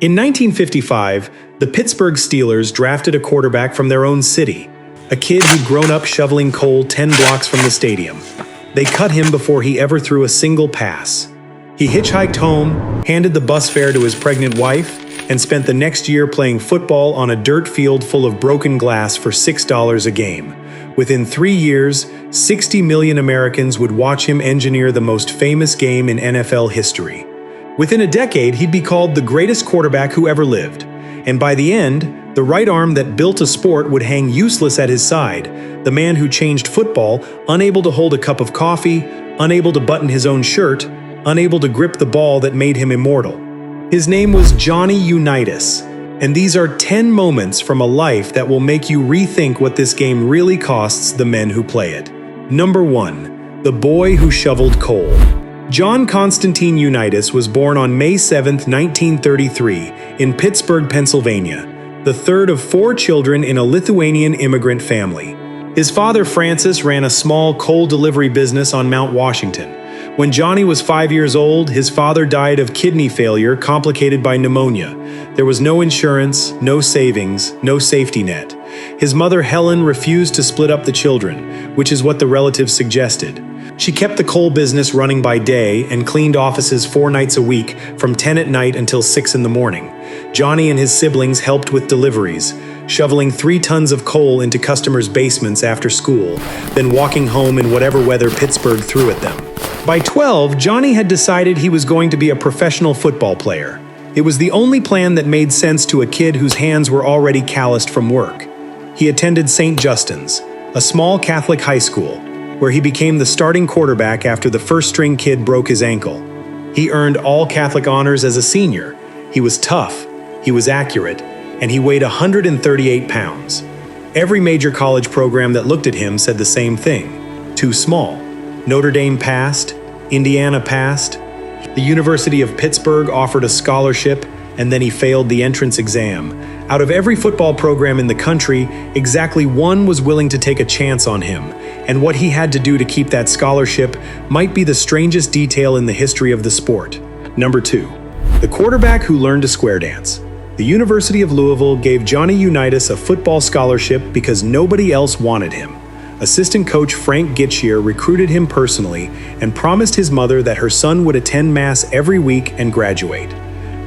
In 1955, the Pittsburgh Steelers drafted a quarterback from their own city, a kid who'd grown up shoveling coal 10 blocks from the stadium. They cut him before he ever threw a single pass. He hitchhiked home, handed the bus fare to his pregnant wife, and spent the next year playing football on a dirt field full of broken glass for $6 a game. Within 3 years, 60 million Americans would watch him engineer the most famous game in NFL history. Within a decade, he'd be called the greatest quarterback who ever lived. And by the end, the right arm that built a sport would hang useless at his side, the man who changed football, unable to hold a cup of coffee, unable to button his own shirt, unable to grip the ball that made him immortal. His name was Johnny Unitas, and these are 10 moments from a life that will make you rethink what this game really costs the men who play it. Number 1. The boy who shoveled coal. John Constantine Unitas was born on May 7, 1933, in Pittsburgh, Pennsylvania, the third of 4 children in a Lithuanian immigrant family. His father, Francis, ran a small coal delivery business on Mount Washington. When Johnny was 5 years old, his father died of kidney failure complicated by pneumonia. There was no insurance, no savings, no safety net. His mother, Helen, refused to split up the children, which is what the relatives suggested. She kept the coal business running by day and cleaned offices 4 nights a week, from 10 at night until 6 in the morning. Johnny and his siblings helped with deliveries, shoveling 3 tons of coal into customers' basements after school, then walking home in whatever weather Pittsburgh threw at them. By 12, Johnny had decided he was going to be a professional football player. It was the only plan that made sense to a kid whose hands were already calloused from work. He attended St. Justin's, a small Catholic high school, where he became the starting quarterback after the first-string kid broke his ankle. He earned all Catholic honors as a senior. He was tough, he was accurate, and he weighed 138 pounds. Every major college program that looked at him said the same thing: too small. Notre Dame passed, Indiana passed, the University of Pittsburgh offered a scholarship, and then he failed the entrance exam. Out of every football program in the country, exactly 1 was willing to take a chance on him, and what he had to do to keep that scholarship might be the strangest detail in the history of the sport. Number 2. The quarterback who learned to square dance. The University of Louisville gave Johnny Unitas a football scholarship because nobody else wanted him. Assistant coach Frank Gitchier recruited him personally and promised his mother that her son would attend Mass every week and graduate.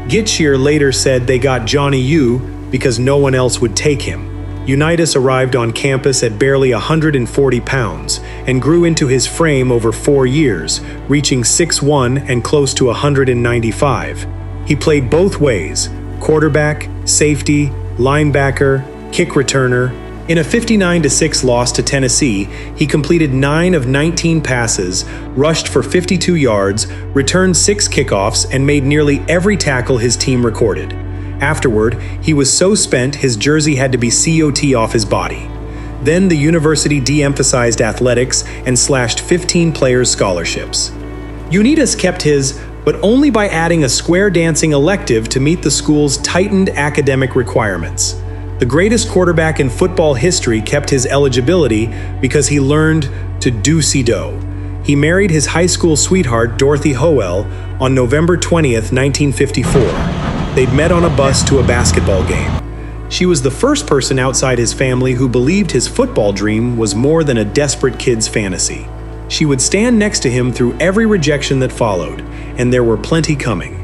Gitchier later said they got Johnny U because no one else would take him. Unitas arrived on campus at barely 140 pounds and grew into his frame over 4 years, reaching 6'1" and close to 195. He played both ways: quarterback, safety, linebacker, kick returner. In a 59-6 loss to Tennessee, he completed 9 of 19 passes, rushed for 52 yards, returned 6 kickoffs, and made nearly every tackle his team recorded. Afterward, he was so spent his jersey had to be COT off his body. Then the university de-emphasized athletics and slashed 15 players' scholarships. Unitas kept his, but only by adding a square dancing elective to meet the school's tightened academic requirements. The greatest quarterback in football history kept his eligibility because he learned to do-si-do. He married his high school sweetheart, Dorothy Howell, on November 20th, 1954. They'd met on a bus to a basketball game. She was the first person outside his family who believed his football dream was more than a desperate kid's fantasy. She would stand next to him through every rejection that followed, and there were plenty coming.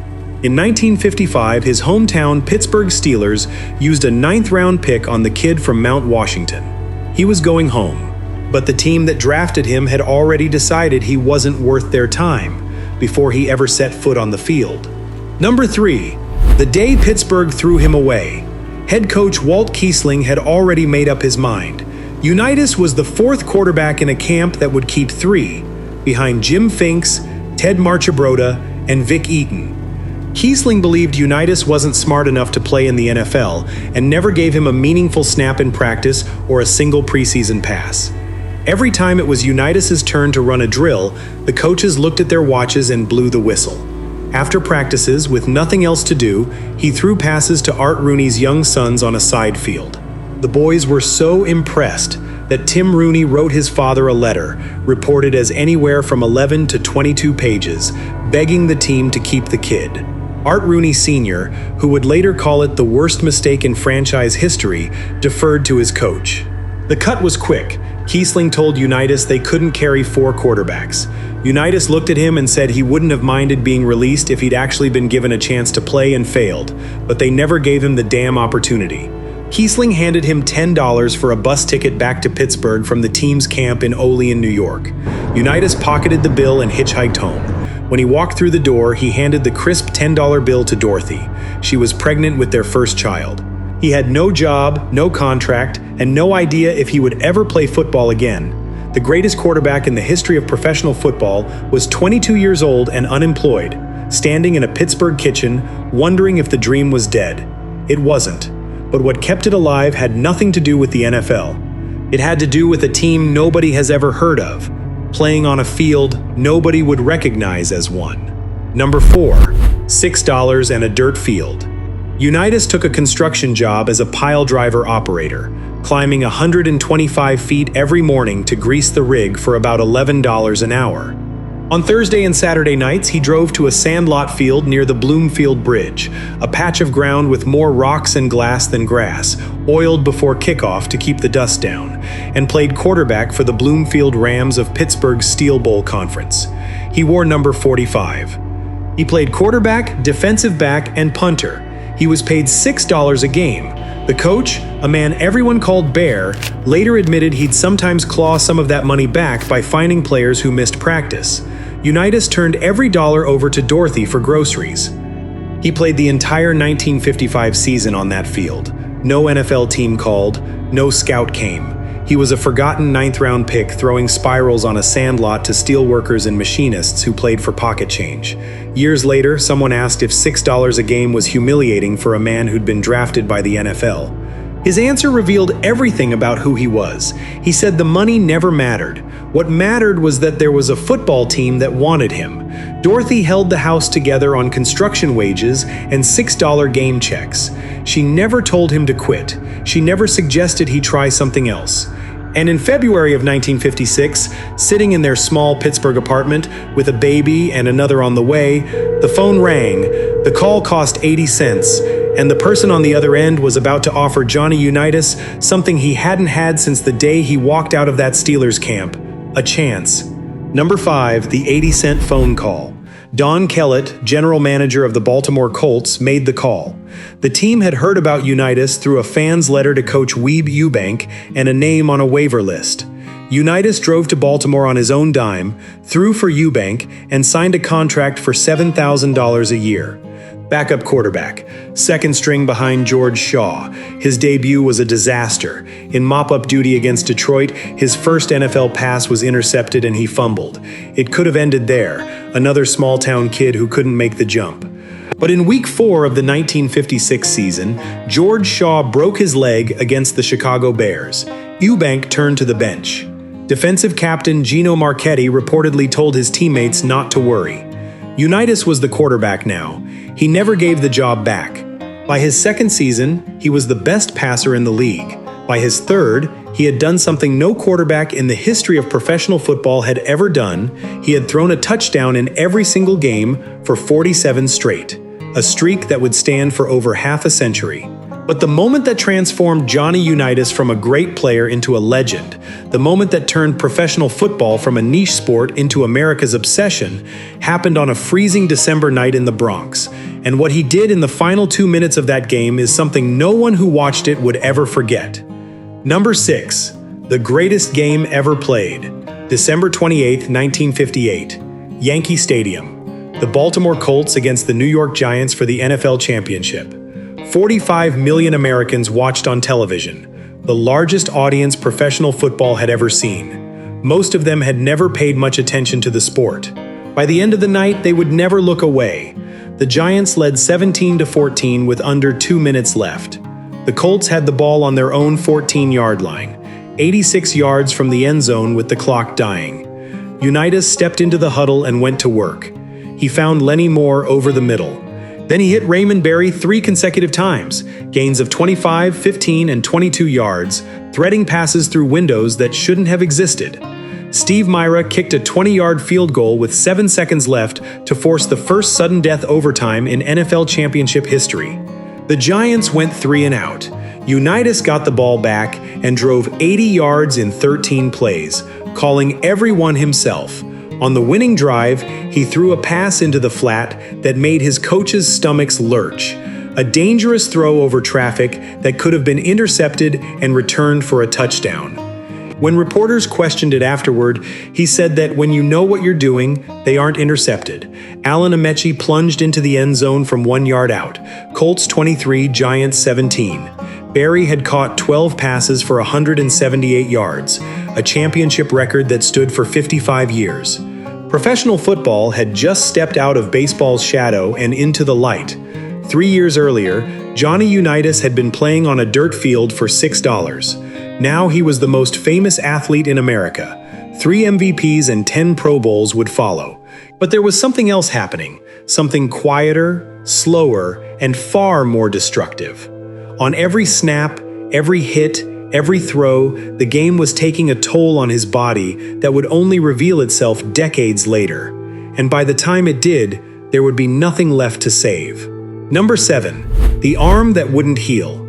In 1955, his hometown Pittsburgh Steelers used a 9th-round pick on the kid from Mount Washington. He was going home, but the team that drafted him had already decided he wasn't worth their time before he ever set foot on the field. Number 3. The day Pittsburgh threw him away. Head coach Walt Kiesling had already made up his mind. Unitas was the 4th quarterback in a camp that would keep 3, behind Jim Finks, Ted Marchibroda, and Vic Eaton. Kiesling believed Unitas wasn't smart enough to play in the NFL and never gave him a meaningful snap in practice or a single preseason pass. Every time it was Unitas' turn to run a drill, the coaches looked at their watches and blew the whistle. After practices, with nothing else to do, he threw passes to Art Rooney's young sons on a side field. The boys were so impressed that Tim Rooney wrote his father a letter, reported as anywhere from 11 to 22 pages, begging the team to keep the kid. Art Rooney Sr., who would later call it the worst mistake in franchise history, deferred to his coach. The cut was quick. Kiesling told Unitas they couldn't carry 4 quarterbacks. Unitas looked at him and said he wouldn't have minded being released if he'd actually been given a chance to play and failed, but they never gave him the damn opportunity. Kiesling handed him $10 for a bus ticket back to Pittsburgh from the team's camp in Olean, New York. Unitas pocketed the bill and hitchhiked home. When he walked through the door, he handed the crisp $10 bill to Dorothy. She was pregnant with their first child. He had no job, no contract, and no idea if he would ever play football again. The greatest quarterback in the history of professional football was 22 years old and unemployed, standing in a Pittsburgh kitchen, wondering if the dream was dead. It wasn't. But what kept it alive had nothing to do with the NFL. It had to do with a team nobody has ever heard of, playing on a field nobody would recognize as one. Number 4, $6 and a dirt field. Unitas took a construction job as a pile driver operator, climbing 125 feet every morning to grease the rig for about $11 an hour. On Thursday and Saturday nights, he drove to a sandlot field near the Bloomfield Bridge, a patch of ground with more rocks and glass than grass, oiled before kickoff to keep the dust down, and played quarterback for the Bloomfield Rams of Pittsburgh's Steel Bowl Conference. He wore number 45. He played quarterback, defensive back, and punter. He was paid $6 a game. The coach, a man everyone called Bear, later admitted he'd sometimes claw some of that money back by finding players who missed practice. Unitas turned every dollar over to Dorothy for groceries. He played the entire 1955 season on that field. No NFL team called, no scout came. He was a forgotten 9th-round pick throwing spirals on a sandlot to steelworkers and machinists who played for pocket change. Years later, someone asked if $6 a game was humiliating for a man who'd been drafted by the NFL. His answer revealed everything about who he was. He said the money never mattered. What mattered was that there was a football team that wanted him. Dorothy held the house together on construction wages and $6 game checks. She never told him to quit. She never suggested he try something else. And in February of 1956, sitting in their small Pittsburgh apartment with a baby and another on the way, the phone rang. The call cost 80 cents, and the person on the other end was about to offer Johnny Unitas something he hadn't had since the day he walked out of that Steelers camp: a chance. Number 5, the 80-cent phone call. Don Kellett, general manager of the Baltimore Colts, made the call. The team had heard about Unitas through a fan's letter to coach Weeb Ewbank and a name on a waiver list. Unitas drove to Baltimore on his own dime, threw for Ewbank, and signed a contract for $7,000 a year. Backup quarterback, second string behind George Shaw. His debut was a disaster. In mop-up duty against Detroit, his first NFL pass was intercepted and he fumbled. It could have ended there, another small-town kid who couldn't make the jump. But in Week 4 of the 1956 season, George Shaw broke his leg against the Chicago Bears. Ewbank turned to the bench. Defensive captain Gino Marchetti reportedly told his teammates not to worry. Unitas was the quarterback now. He never gave the job back. By his second season, he was the best passer in the league. By his third, he had done something no quarterback in the history of professional football had ever done. He had thrown a touchdown in every single game for 47 straight, a streak that would stand for over half a century. But the moment that transformed Johnny Unitas from a great player into a legend, the moment that turned professional football from a niche sport into America's obsession, happened on a freezing December night in the Bronx. And what he did in the final 2 minutes of that game is something no one who watched it would ever forget. Number 6, the greatest game ever played. December 28, 1958, Yankee Stadium. The Baltimore Colts against the New York Giants for the NFL championship. 45 million Americans watched on television, the largest audience professional football had ever seen. Most of them had never paid much attention to the sport. By the end of the night, they would never look away. The Giants led 17-14 with under 2 minutes left. The Colts had the ball on their own 14-yard line, 86 yards from the end zone with the clock dying. Unitas stepped into the huddle and went to work. He found Lenny Moore over the middle. Then he hit Raymond Berry 3 consecutive times, gains of 25, 15, and 22 yards, threading passes through windows that shouldn't have existed. Steve Myra kicked a 20-yard field goal with 7 seconds left to force the first sudden death overtime in NFL championship history. The Giants went 3 and out. Unitas got the ball back and drove 80 yards in 13 plays, calling everyone himself. On the winning drive, he threw a pass into the flat that made his coach's stomachs lurch. A dangerous throw over traffic that could have been intercepted and returned for a touchdown. When reporters questioned it afterward, he said that when you know what you're doing, they aren't intercepted. Alan Ameche plunged into the end zone from 1 yard out. Colts 23, Giants 17. Barry had caught 12 passes for 178 yards, a championship record that stood for 55 years. Professional football had just stepped out of baseball's shadow and into the light. 3 years earlier, Johnny Unitas had been playing on a dirt field for $6. Now he was the most famous athlete in America. 3 MVPs and 10 Pro Bowls would follow. But there was something else happening, something quieter, slower, and far more destructive. On every snap, every hit, every throw, the game was taking a toll on his body that would only reveal itself decades later. And by the time it did, there would be nothing left to save. Number 7. The arm that wouldn't heal.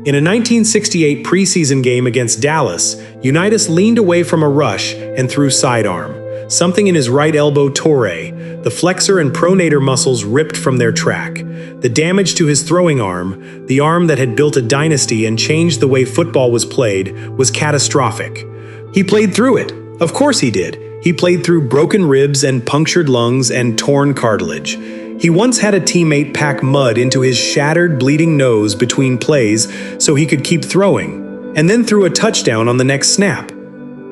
In a 1968 preseason game against Dallas, Unitas leaned away from a rush and threw sidearm. Something in his right elbow tore. The flexor and pronator muscles ripped from their track. The damage to his throwing arm, the arm that had built a dynasty and changed the way football was played, was catastrophic. He played through it. Of course he did. He played through broken ribs and punctured lungs and torn cartilage. He once had a teammate pack mud into his shattered, bleeding nose between plays so he could keep throwing, and then threw a touchdown on the next snap.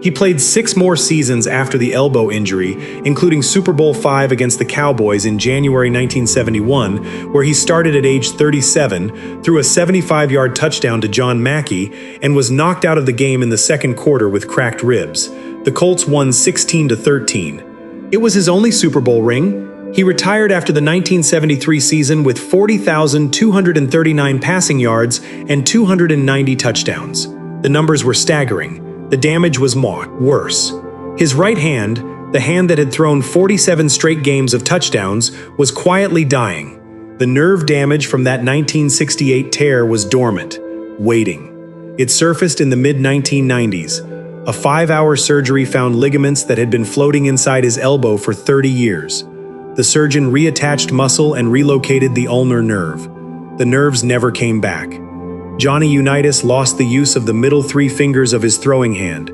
He played 6 more seasons after the elbow injury, including Super Bowl V against the Cowboys in January 1971, where he started at age 37, threw a 75-yard touchdown to John Mackey, and was knocked out of the game in the second quarter with cracked ribs. The Colts won 16-13. It was his only Super Bowl ring. He retired after the 1973 season with 40,239 passing yards and 290 touchdowns. The numbers were staggering. The damage was worse. His right hand, the hand that had thrown 47 straight games of touchdowns, was quietly dying. The nerve damage from that 1968 tear was dormant, waiting. It surfaced in the mid-1990s. A 5-hour surgery found ligaments that had been floating inside his elbow for 30 years. The surgeon reattached muscle and relocated the ulnar nerve. The nerves never came back. Johnny Unitas lost the use of the middle 3 fingers of his throwing hand.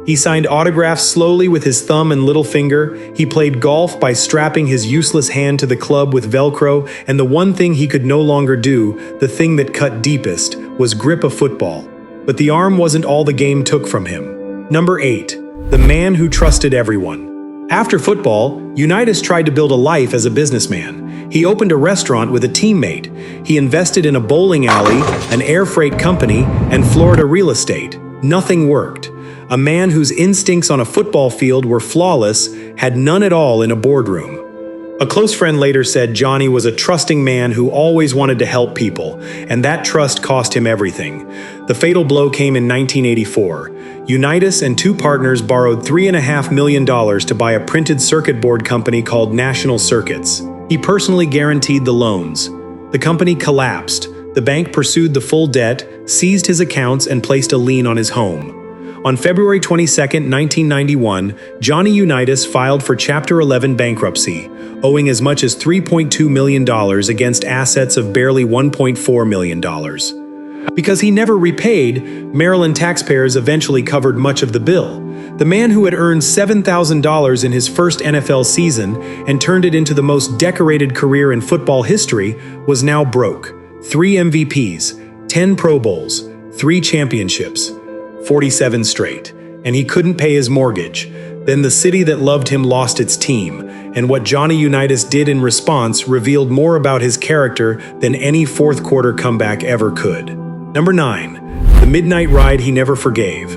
He signed autographs slowly with his thumb and little finger. He played golf by strapping his useless hand to the club with Velcro, and the one thing he could no longer do, the thing that cut deepest, was grip a football. But the arm wasn't all the game took from him. Number 8. The man who trusted everyone. After football, Unitas tried to build a life as a businessman. He opened a restaurant with a teammate. He invested in a bowling alley, an air freight company, and Florida real estate. Nothing worked. A man whose instincts on a football field were flawless had none at all in a boardroom. A close friend later said Johnny was a trusting man who always wanted to help people, and that trust cost him everything. The fatal blow came in 1984. Unitas and 2 partners borrowed $3.5 million to buy a printed circuit board company called National Circuits. He personally guaranteed the loans. The company collapsed. The bank pursued the full debt, seized his accounts, and placed a lien on his home. On February 22, 1991, Johnny Unitas filed for Chapter 11 bankruptcy, owing as much as $3.2 million against assets of barely $1.4 million. Because he never repaid, Maryland taxpayers eventually covered much of the bill. The man who had earned $7,000 in his first NFL season and turned it into the most decorated career in football history was now broke. 3 MVPs, 10 Pro Bowls, 3 championships, 47 straight, and he couldn't pay his mortgage. Then the city that loved him lost its team, and what Johnny Unitas did in response revealed more about his character than any fourth-quarter comeback ever could. Number 9. The midnight ride he never forgave.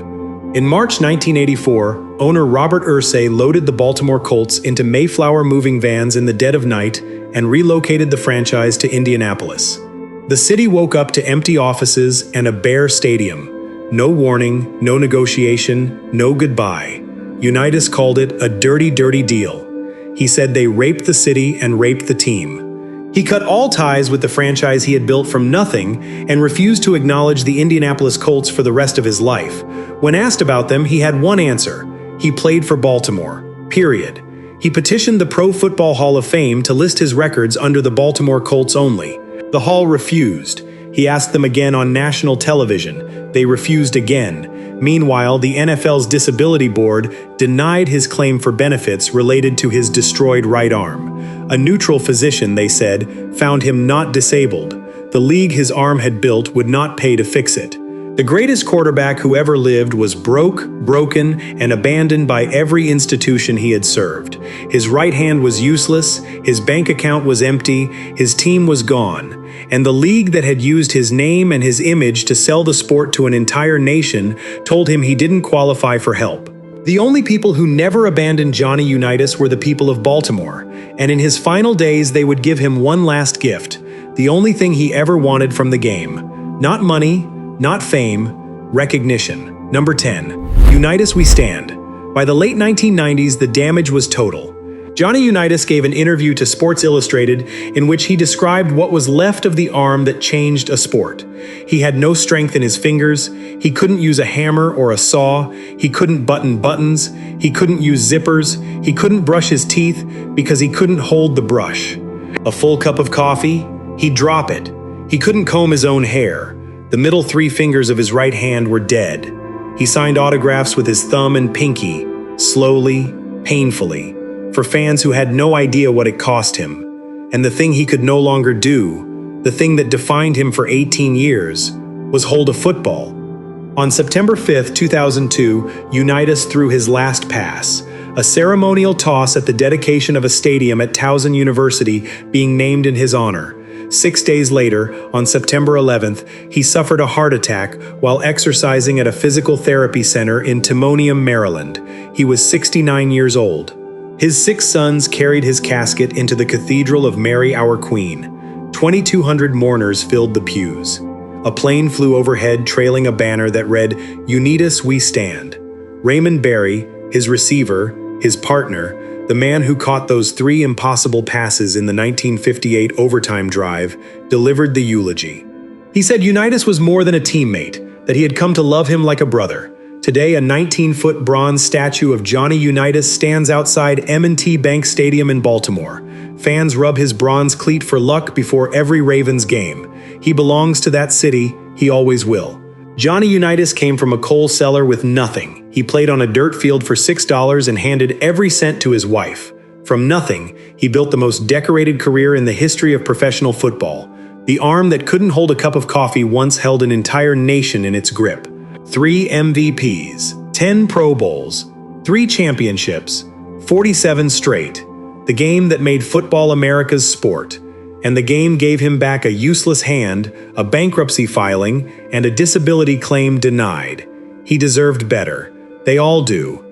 In March 1984, owner Robert Irsay loaded the Baltimore Colts into Mayflower moving vans in the dead of night and relocated the franchise to Indianapolis. The city woke up to empty offices and a bare stadium. No warning, no negotiation, no goodbye. Unitas called it a dirty, dirty deal. He said they raped the city and raped the team. He cut all ties with the franchise he had built from nothing and refused to acknowledge the Indianapolis Colts for the rest of his life. When asked about them, he had one answer. He played for Baltimore. Period. He petitioned the Pro Football Hall of Fame to list his records under the Baltimore Colts only. The Hall refused. He asked them again on national television. They refused again. Meanwhile, the NFL's Disability Board denied his claim for benefits related to his destroyed right arm. A neutral physician, they said, found him not disabled. The league his arm had built would not pay to fix it. The greatest quarterback who ever lived was broken, and abandoned by every institution he had served. His right hand was useless, his bank account was empty, his team was gone, and the league that had used his name and his image to sell the sport to an entire nation told him he didn't qualify for help. The only people who never abandoned Johnny Unitas were the people of Baltimore, and in his final days they would give him one last gift, the only thing he ever wanted from the game. Not money, not fame, recognition. Number 10. Unitas We Stand. By the late 1990s, the damage was total. Johnny Unitas gave an interview to Sports Illustrated in which he described what was left of the arm that changed a sport. He had no strength in his fingers, he couldn't use a hammer or a saw, he couldn't button buttons, he couldn't use zippers, he couldn't brush his teeth because he couldn't hold the brush. A full cup of coffee? He'd drop it. He couldn't comb his own hair. The middle three fingers of his right hand were dead. He signed autographs with his thumb and pinky, slowly, painfully, for fans who had no idea what it cost him. And the thing he could no longer do, the thing that defined him for 18 years, was hold a football. On September 5, 2002, Unitas threw his last pass, a ceremonial toss at the dedication of a stadium at Towson University being named in his honor. 6 days later, on September 11th, he suffered a heart attack while exercising at a physical therapy center in Timonium, Maryland. He was 69 years old. His 6 sons carried his casket into the Cathedral of Mary Our Queen. 2,200 mourners filled the pews. A plane flew overhead trailing a banner that read, "Unitas We Stand." Raymond Berry, his receiver, his partner, the man who caught those 3 impossible passes in the 1958 overtime drive, delivered the eulogy. He said Unitas was more than a teammate, that he had come to love him like a brother. Today, a 19-foot bronze statue of Johnny Unitas stands outside M&T Bank Stadium in Baltimore. Fans rub his bronze cleat for luck before every Ravens game. He belongs to that city, he always will. Johnny Unitas came from a coal cellar with nothing. He played on a dirt field for $6 and handed every cent to his wife. From nothing, he built the most decorated career in the history of professional football. The arm that couldn't hold a cup of coffee once held an entire nation in its grip. 3 MVPs, 10 Pro Bowls, 3 championships, 47 straight. The game that made football America's sport. And the game gave him back a useless hand, a bankruptcy filing, and a disability claim denied. He deserved better. They all do.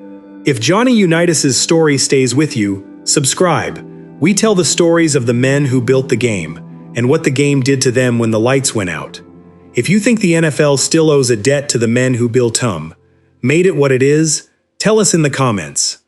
If Johnny Unitas' story stays with you, subscribe. We tell the stories of the men who built the game, and what the game did to them when the lights went out. If you think the NFL still owes a debt to the men who built made it what it is, tell us in the comments.